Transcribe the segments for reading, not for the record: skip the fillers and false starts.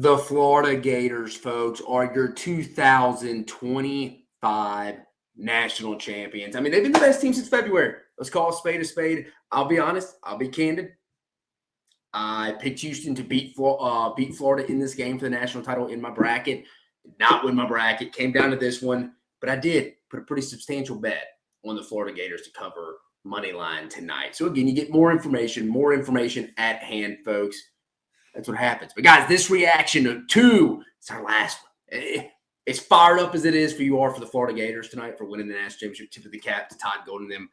The Florida Gators, folks, are your 2025 national champions. I mean, they've been the best team since February. Let's call a spade a spade. I'll be honest. I'll be candid. I picked Houston to beat Florida in this game for the national title in my bracket. Did not win my bracket. Came down to this one. But I did put a pretty substantial bet on the Florida Gators to cover money line tonight. So, again, you get more information at hand, folks. That's what happens. But, guys, this reaction to it's our last one. It's fired up as it is for you all for the Florida Gators tonight for winning the national championship. Tip of the cap to Todd Golden and them.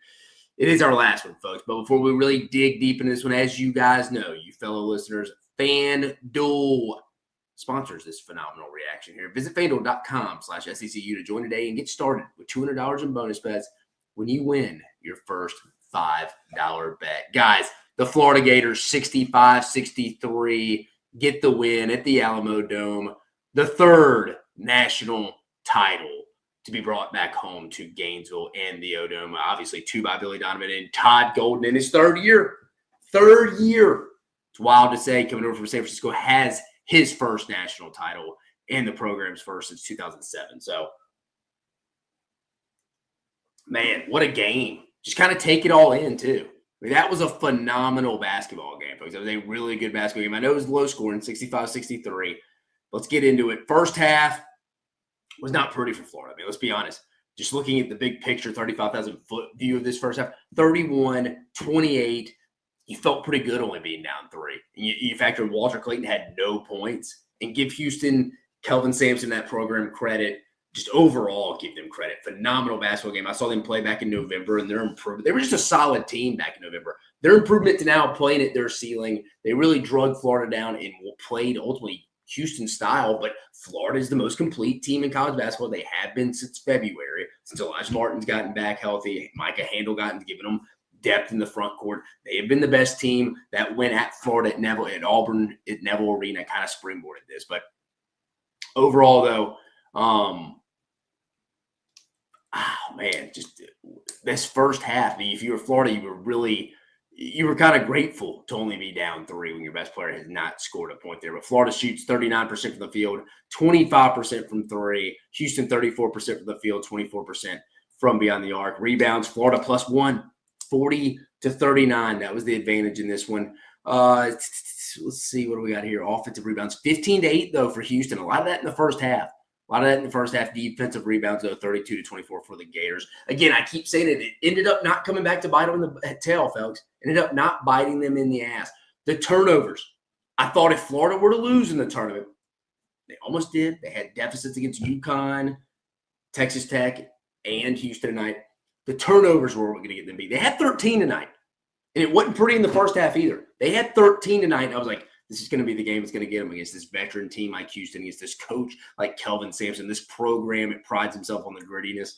It is our last one, folks. But before we really dig deep into this one, as you guys know, you fellow listeners, FanDuel sponsors this phenomenal reaction here. Visit FanDuel.com/SECU to join today and get started with $200 in bonus bets when you win your first $5 bet. Guys, the Florida Gators 65-63 get the win at the Alamo Dome. The third national title to be brought back home to Gainesville and the O-Dome. Obviously, two by Billy Donovan and Todd Golden in his third year. It's wild to say, coming over from San Francisco, has his first national title and the program's first since 2007. So, man, what a game. Just kind of take it all in, too. I mean, that was a phenomenal basketball game, folks. That was a really good basketball game. I know it was low scoring, 65-63. Let's get into it. First half was not pretty for Florida. I mean, let's be honest. Just looking at the big picture, 35,000-foot view of this first half, 31-28. You felt pretty good only being down 3. You factor in Walter Clayton had no points, and give Houston, Kelvin Sampson, that program credit. Just overall give them credit. Phenomenal basketball game. I saw them play back in November, and they're improved. They were just a solid team back in November. Their improvement to now playing at their ceiling. They really drug Florida down and played ultimately Houston style, but Florida is the most complete team in college basketball. They have been since February, since Elijah Martin's gotten back healthy. Micah Handel given them depth in the front court. They have been the best team that went at Florida at Auburn at Neville Arena, kind of springboarded this. But overall, though, just this first half, if you were Florida, you were kind of grateful to only be down 3 when your best player has not scored a point there. But Florida shoots 39% from the field, 25% from 3. Houston, 34% from the field, 24% from beyond the arc. Rebounds, Florida +1, 40-39. That was the advantage in this one. Let's see, what do we got here? Offensive rebounds, 15-8, though, for Houston. A lot of that in the first half. Defensive rebounds, though, 32-24 for the Gators. Again, I keep saying it ended up not coming back to bite on the tail, folks. Ended up not biting them in the ass. The turnovers. I thought if Florida were to lose in the tournament, they almost did. They had deficits against UConn, Texas Tech, and Houston tonight. The turnovers were going to get them beat. They had 13 tonight, and it wasn't pretty in the first half either. They had 13 tonight, and I was like, this is going to be the game that's going to get them against this veteran team like Houston, against this coach like Kelvin Sampson, this program. It prides himself on the grittiness.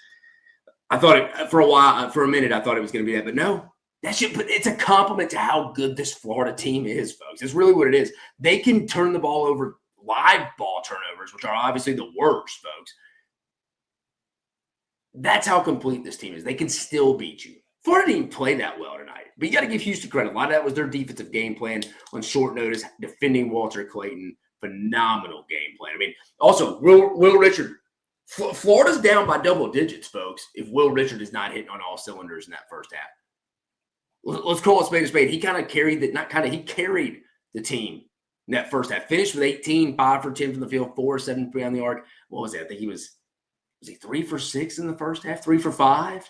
I thought it for a minute, I thought it was going to be that, but no, but it's a compliment to how good this Florida team is, folks. It's really what it is. They can turn the ball over, live ball turnovers, which are obviously the worst, folks. That's how complete this team is. They can still beat you. Florida didn't play that well tonight. But you got to give Houston credit. A lot of that was their defensive game plan on short notice, defending Walter Clayton. Phenomenal game plan. I mean, also, Will Richard. Florida's down by double digits, folks, if Will Richard is not hitting on all cylinders in that first half. Let's call it spade a spade. He kind of carried he carried the team in that first half. Finished with 18, 5 for 10 from the field, 4 7 on the arc. What was that? I think he was he 3 for 6 in the first half, 3 for 5?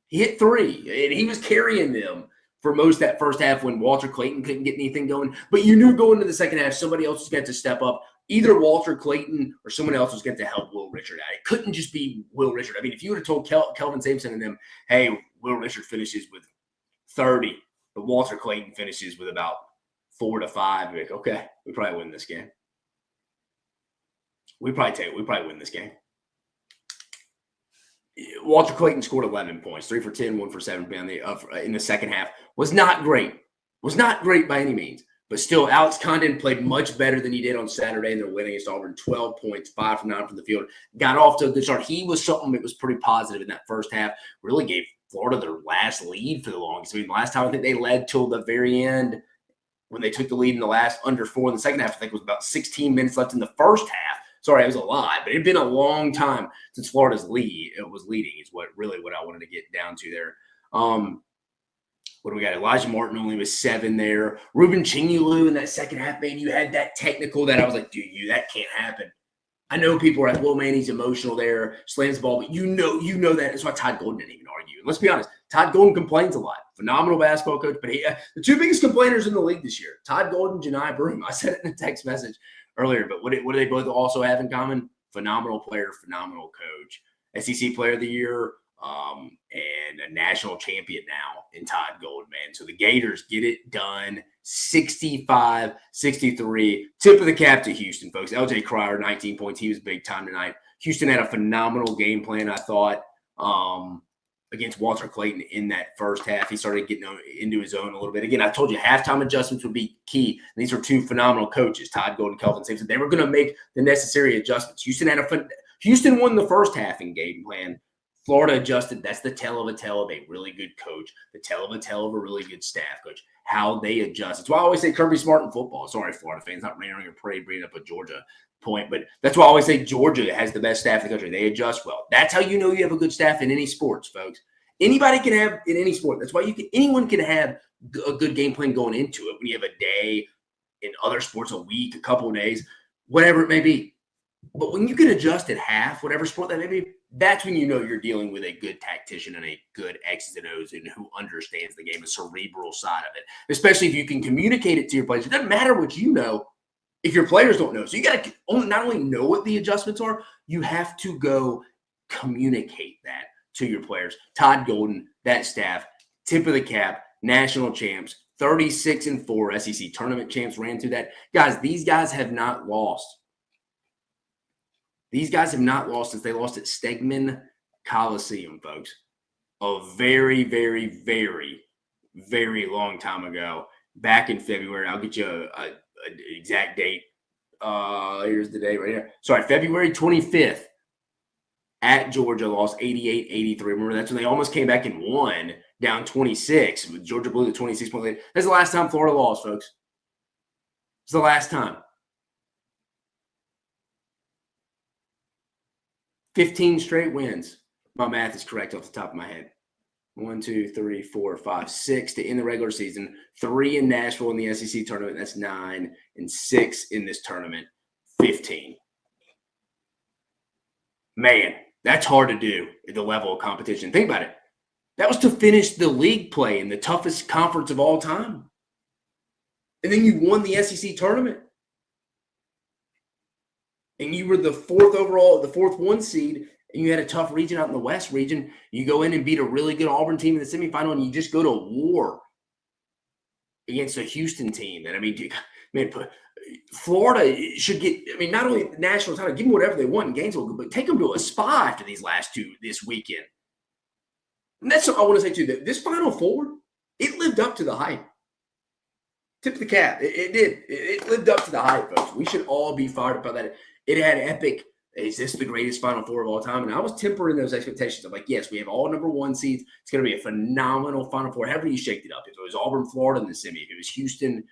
He hit 3, and he was carrying them for most of that first half when Walter Clayton couldn't get anything going. But you knew going into the second half, somebody else was going to step up. Either Walter Clayton or someone else was going to help Will Richard out. It couldn't just be Will Richard. I mean, if you would have told Kelvin Sampson and them, hey, Will Richard finishes with 30, but Walter Clayton finishes with about 4 to 5, you're like, okay, we probably win this game. We probably win this game. Walter Clayton scored 11 points, 3 for 10, 1 for 7 in the second half. Was not great. Was not great by any means. But still, Alex Condon played much better than he did on Saturday in their win against Auburn. 12 points, 5 for 9 from the field. Got off to a good start. He was something that was pretty positive in that first half. Really gave Florida their last lead for the longest. I mean, last time I think they led till the very end. when they took the lead in the last under 4 in the second half. I think it was about 16 minutes left in the first half. Sorry, it was a lot, but it had been a long time since Florida's was leading is what I wanted to get down to there. What do we got? Elijah Martin only was 7 there. Ruben Chingulu in that second half, man, you had that technical that I was like, dude, that can't happen. I know people are like, well, man, he's emotional there, slams the ball, but you know that. That's why Todd Golden didn't even argue. And let's be honest, Todd Golden complains a lot. Phenomenal basketball coach, but the 2 biggest complainers in the league this year, Todd Golden, Janai Broome. I said it in a text message earlier, but what do they both also have in common? Phenomenal player, phenomenal coach, SEC Player of the Year, and a national champion now in Todd Golden, man. So the Gators get it done, 65-63. Tip of the cap to Houston, folks. LJ Cryer, 19 points. He was big time tonight. Houston had a phenomenal game plan, I thought, against Walter Clayton in that first half. He started getting into his own a little bit. Again, I told you halftime adjustments would be key. And these are 2 phenomenal coaches, Todd Golden, Kelvin Sampson. They were going to make the necessary adjustments. Houston won the first half in game plan. Florida adjusted. That's the tell of a really good coach. The tell of a really good staff coach. How they adjust. That's why I always say Kirby Smart in football. Sorry, Florida fans, not raining on your parade, bringing up a Georgia point, but that's why I always say Georgia has the best staff in the country. They adjust well. That's how you know you have a good staff in any sports, folks. Anybody can have in any sport. That's why anyone can have a good game plan going into it. When you have a day, in other sports, a week, a couple of days, whatever it may be. But when you can adjust at half, whatever sport that may be, that's when you know you're dealing with a good tactician and a good X's and O's and who understands the game, the cerebral side of it. Especially if you can communicate it to your players. It doesn't matter what you know if your players don't know. So you got to not only know what the adjustments are, you have to go communicate that to your players. Todd Golden, that staff, tip of the cap, national champs, 36-4 SEC tournament champs, ran through that. Guys, these guys have not lost. These guys have not lost since they lost at Stegman Coliseum, folks. A very, very, very, very long time ago, back in February. I'll get you an exact date. Here's the date right here. Sorry, February 25th at Georgia, lost 88-83. Remember, that's when they almost came back and won, down 26. Georgia blew the 26-point lead. That's the last time Florida lost, folks. It's the last time. 15 straight wins. My math is correct off the top of my head. 1, 2, 3, 4, 5, 6 to end the regular season. 3 in Nashville in the SEC tournament. That's 9. And 6 in this tournament. 15. Man, that's hard to do at the level of competition. Think about it. That was to finish the league play in the toughest conference of all time. And then you won the SEC tournament. And you were the 4th overall, the 4th 1 seed, and you had a tough region out in the West region. You go in and beat a really good Auburn team in the semifinal, and you just go to war against a Houston team. And I mean, man, Florida should get, I mean, not only the national title, give them whatever they want in Gainesville, but take them to a spa after these last 2 this weekend. And that's what I want to say, too. That this Final Four, it lived up to the hype. Tip of the cap. It did. It lived up to the hype, folks. We should all be fired up about that. It had epic, is this the greatest Final Four of all time? And I was tempering those expectations. I'm like, yes, we have all number 1 seeds. It's going to be a phenomenal Final Four. However you shaked it up. If it was Auburn, Florida in the semi, if it was Houston,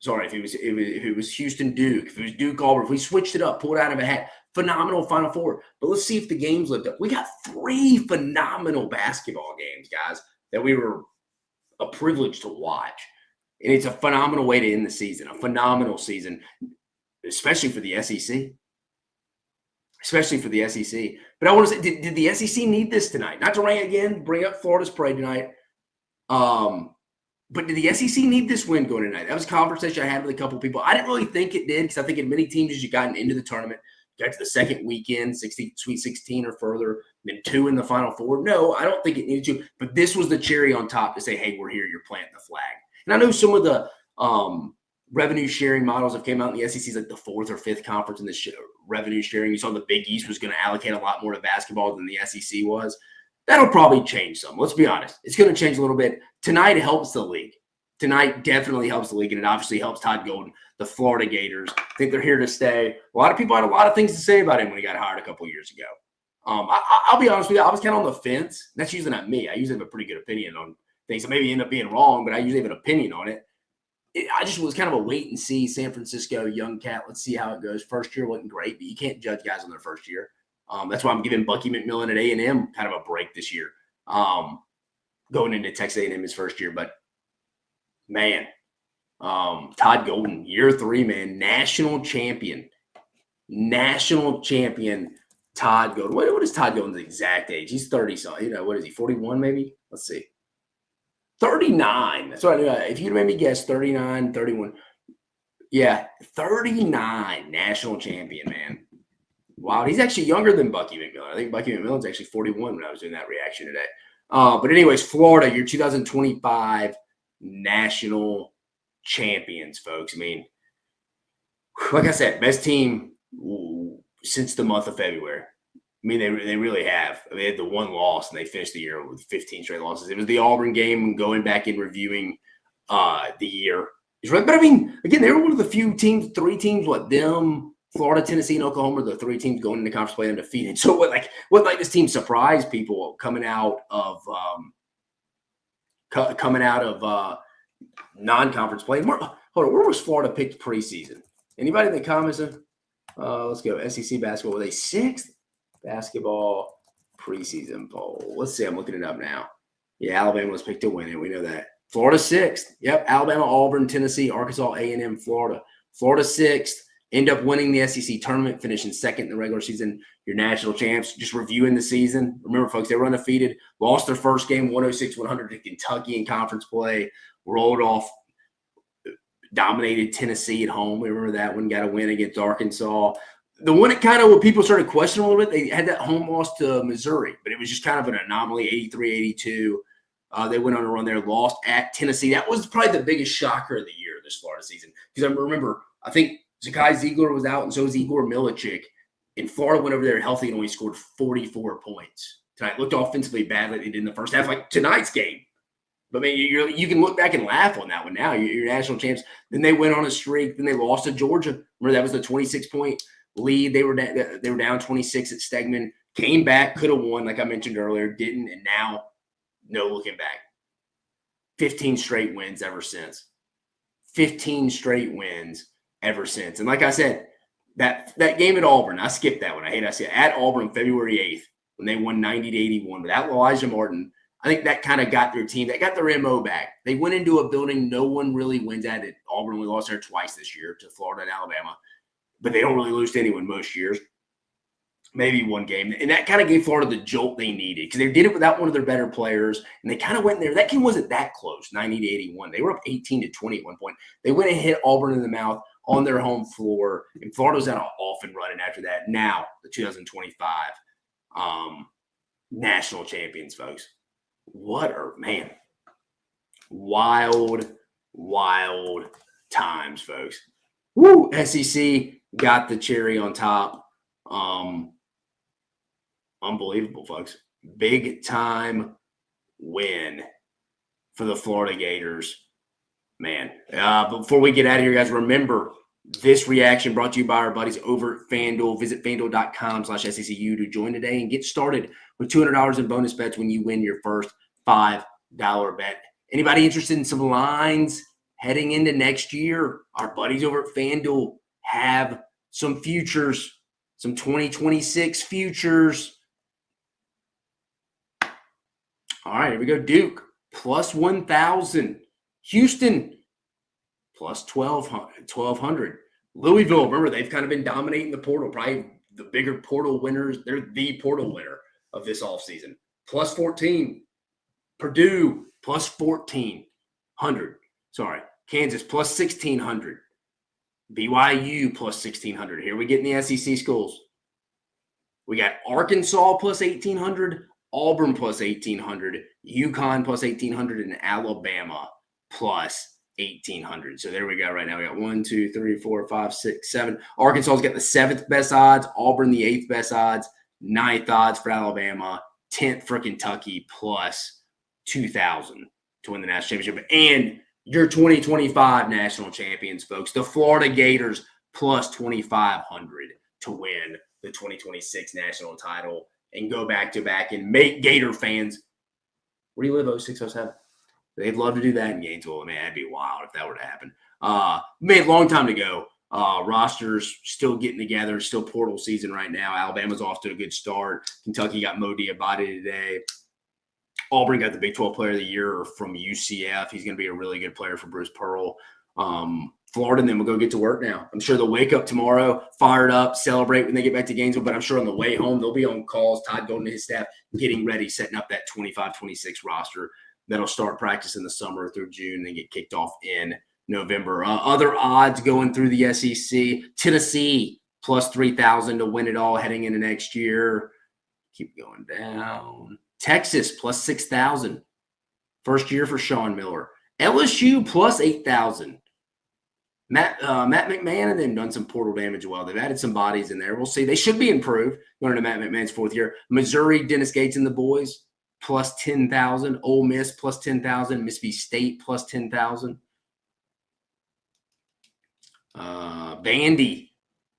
if it was Houston, Duke, if it was Duke, Auburn, if we switched it up, pulled it out of a hat, phenomenal Final Four. But let's see if the games lived up. We got 3 phenomenal basketball games, guys, that we were a privilege to watch. And it's a phenomenal way to end the season, a phenomenal season, especially for the SEC. But I want to say, did the SEC need this tonight? Not to bring up Florida's parade tonight. But did the SEC need this win going tonight? That was a conversation I had with a couple of people. I didn't really think it did, because I think in many teams, as you gotten into the tournament, got to the second weekend, Sweet 16 or further, then 2 in the Final Four. No, I don't think it needed to. But this was the cherry on top to say, hey, we're here, you're planting the flag. And I know some of the revenue sharing models have came out in the SEC, like the 4th or 5th conference in the revenue sharing. You saw the Big East was going to allocate a lot more to basketball than the SEC was. That'll probably change some. Let's be honest. It's going to change a little bit. Tonight helps the league. Tonight definitely helps the league, and it obviously helps Todd Golden, the Florida Gators. I think they're here to stay. A lot of people had a lot of things to say about him when he got hired a couple of years ago. I'll be honest with you. I was kind of on the fence. That's usually not me. I usually have a pretty good opinion on things. I maybe end up being wrong, but I usually have an opinion on it. I just was kind of a wait and see. San Francisco, young cat. Let's see how it goes. First year wasn't great, but you can't judge guys on their first year. That's why I'm giving Bucky McMillan at A&M kind of a break this year. Going into Texas A&M his first year, but man, Todd Golden, year 3, man, national champion, Todd Golden. What is Todd Golden's exact age? He's 30. So what is he? 41 maybe? Let's see. 39. That's what I knew. If you'd made me guess, 39, 31. Yeah, 39 national champion, man. Wow, he's actually younger than Bucky McMillan. I think Bucky McMillan's actually 41 when I was doing that reaction today. But anyways, Florida, your 2025 national champions, folks. I mean, like I said, best team since the month of February. I mean, they really have. They had the one loss, and they finished the year with 15 straight losses. It was the Auburn game, and going back and reviewing the year. But, I mean, again, they were one of the few teams, 3 teams, them, Florida, Tennessee, and Oklahoma, the 3 teams going into conference play undefeated. So what this team surprised people coming out of non-conference play? Hold on, where was Florida picked preseason? Anybody in the comments? Let's go. SEC basketball. Were they 6th? Basketball preseason poll. Let's see. I'm looking it up now. Yeah, Alabama was picked to win it. We know that. Florida 6th. Yep. Alabama, Auburn, Tennessee, Arkansas, A&M, Florida. Florida 6th. End up winning the SEC tournament, finishing 2nd in the regular season. Your national champs. Just reviewing the season. Remember, folks, they were undefeated. Lost their first game 106-100 to Kentucky in conference play. Rolled off. Dominated Tennessee at home. We remember that one. Got a win against Arkansas. The one that kind of what people started questioning a little bit, they had that home loss to Missouri, but it was just kind of an anomaly, 83-82. They went on a run there, lost at Tennessee. That was probably the biggest shocker of the year this Florida season. Because I remember, I think Zakai Ziegler was out, and so was Igor Milichik. And Florida went over there healthy and only scored 44 points tonight. Looked offensively bad like they did in the first half, like tonight's game. But, man, you can look back and laugh on that one now. You're national champs. Then they went on a streak. Then they lost to Georgia. Remember, that was the 26-point lead. They were down 26 at Stegman. Came back, could have won, like I mentioned earlier, didn't, and now no looking back. 15 straight wins ever since. 15 straight wins ever since. And like I said, that game at Auburn, I skipped that one. I said at Auburn on February 8th when they won 90-81 without Elijah Martin. I think that kind of got their team. That got their MO back. They went into a building no one really wins at it. Auburn only lost there twice this year to Florida and Alabama. But they don't really lose to anyone most years. Maybe one game. And that kind of gave Florida the jolt they needed because they did it without one of their better players. And they kind of went in there. That game wasn't that close, 90-81. They were up 18-20 at one point. They went and hit Auburn in the mouth on their home floor. And Florida was out off and running after that. Now, the 2025 national champions, folks. Man, wild times, folks. Woo! SEC got the cherry on top. Unbelievable, folks. Big time win for the Florida Gators. Man, before we get out of here, guys, remember this reaction brought to you by our buddies over at FanDuel. Visit FanDuel.com/SECU to join today and get started with $200 in bonus bets when you win your first $5 bet. Anybody interested in some lines heading into next year? Our buddies over at FanDuel have some futures, some 2026 futures. All right, here we go. Duke, plus 1,000. Houston, plus 1,200. Louisville, remember, they've kind of been dominating the portal. Probably the bigger portal winners. They're the portal winner of this offseason. Plus 14. Purdue, plus 1,400. Sorry. Kansas, plus 1,600. BYU, plus 1,600. Here we get in the SEC schools. We got Arkansas, plus 1,800. Auburn, plus 1,800. UConn, plus 1,800. And Alabama, plus 1,800. So there we go right now. We got 1, 2, 3, 4, 5, 6, 7. Arkansas's got the 7th best odds. Auburn, the 8th best odds. 9th odds for Alabama. 10th for Kentucky, plus 2,000 to win the national championship. And your 2025 national champions, folks, the Florida Gators, plus 2,500 to win the 2026 national title and go back-to-back and make Gator fans. Where do you live, 0607? They'd love to do that in Gainesville. Man, that'd be wild if that were to happen. Man, long time to go. Rosters still getting together, still portal season right now. Alabama's off to a good start. Kentucky got Mo Diabate today. Auburn got the Big 12 Player of the Year from UCF. He's going to be a really good player for Bruce Pearl. Florida and them will go get to work now. I'm sure they'll wake up tomorrow, fired up, celebrate when they get back to Gainesville, but I'm sure on the way home they'll be on calls, Todd Golden and his staff, getting ready, setting up that 25-26 roster that'll start practice in the summer through June and get kicked off in November. Other odds going through the SEC, Tennessee plus 3,000 to win it all heading into next year. Keep going down. Texas plus 6,000. First year for Sean Miller. LSU plus 8,000. Matt McMahon and them done some portal damage well. They've added some bodies in there. We'll see. They should be improved going into Matt McMahon's fourth year. Missouri, Dennis Gates and the boys plus 10,000. Ole Miss plus 10,000. Mississippi State plus 10,000. Vandy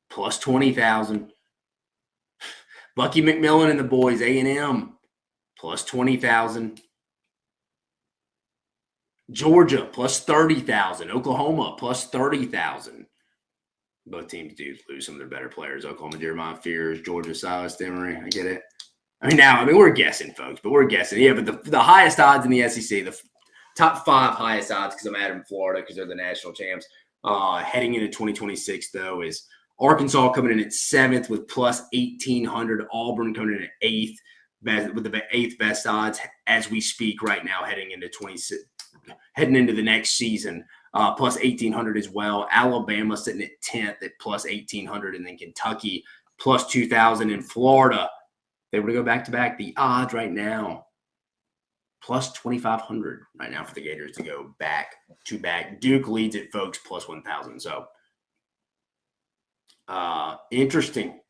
plus 20,000. Bucky McMillan and the boys, A&M plus 20,000. Georgia plus 30,000. Oklahoma plus 30,000. Both teams do lose some of their better players. Oklahoma, Jeremiah Fears, Georgia, Silas Demery. I get it. We're guessing, folks, but we're guessing. Yeah, but the highest odds in the SEC, the top 5 highest odds, because I'm adding Florida because they're the national champs. Heading into 2026, though, is Arkansas coming in at 7th with plus 1,800. Auburn coming in at 8th with the 8th best odds as we speak right now, heading into the next season, plus 1,800 as well. Alabama sitting at 10th at plus 1,800, and then Kentucky plus 2,000. In Florida, they were to go back to back. The odds right now plus 2,500 right now for the Gators to go back to back. Duke leads it, folks, plus 1,000. So interesting.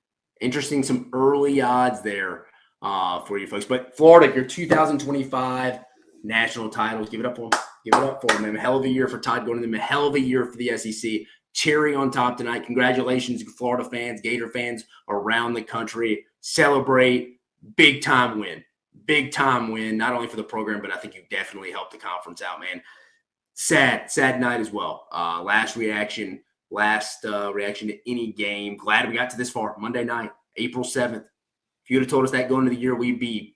Some early odds there for you folks. But Florida, your 2025 national titles, give it up for them. Give it up for them. A hell of a year for Todd Golden. A hell of a year for the SEC. Cherry on top tonight. Congratulations, Florida fans, Gator fans around the country. Celebrate. Big time win. Big time win, not only for the program, but I think you definitely helped the conference out, man. Sad night as well. Last reaction to any game. Glad we got to this far. Monday night, April 7th. If you'd have told us that going into the year, we'd be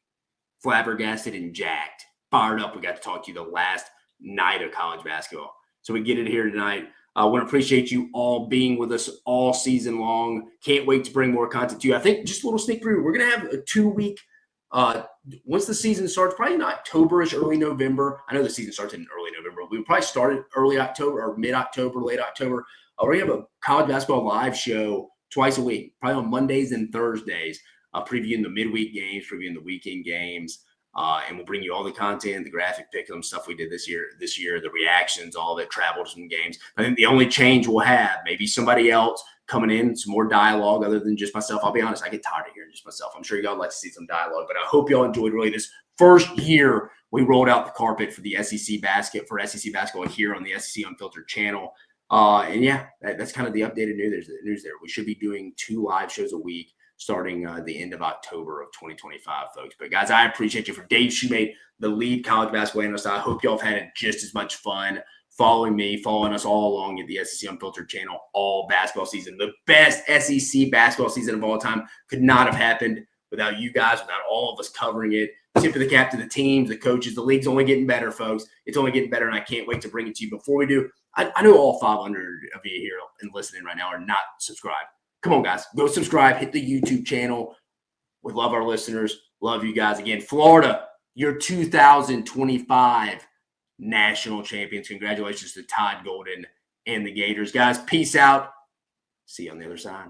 flabbergasted and jacked. Fired up. We got to talk to you the last night of college basketball. So we get it here tonight. I want to appreciate you all being with us all season long. Can't wait to bring more content to you. I think just a little sneak preview. We're going to have a 2-week once the season starts, probably in October-ish, early November. I know the season starts in early November. We would probably start it early October or mid-October, late October. We're going to have a college basketball live show twice a week, probably on Mondays and Thursdays, previewing the midweek games, previewing the weekend games. And we'll bring you all the content, the graphic pick'em stuff we did this year, the reactions, all that, travel to some games. I think the only change we'll have, maybe somebody else coming in, some more dialogue other than just myself. I'll be honest, I get tired of hearing just myself. I'm sure y'all like to see some dialogue, but I hope y'all enjoyed really this first year we rolled out the carpet for the SEC basketball here on the SEC Unfiltered channel. And yeah, that's kind of the updated news there. We should be doing 2 live shows a week starting the end of October of 2025, folks. But guys, I appreciate you. For Dave Shumate, the lead college basketball analyst, I hope y'all have had just as much fun following us all along at the SEC Unfiltered channel all basketball season. The best SEC basketball season of all time could not have happened without you guys, without all of us covering it. Tip of the cap to the teams, the coaches. The league's only getting better, folks. It's only getting better, and I can't wait to bring it to you. Before we do, I know all 500 of you here and listening right now are not subscribed. Come on, guys. Go subscribe. Hit the YouTube channel. We love our listeners. Love you guys. Again, Florida, your 2025 national champions. Congratulations to Todd Golden and the Gators. Guys, peace out. See you on the other side.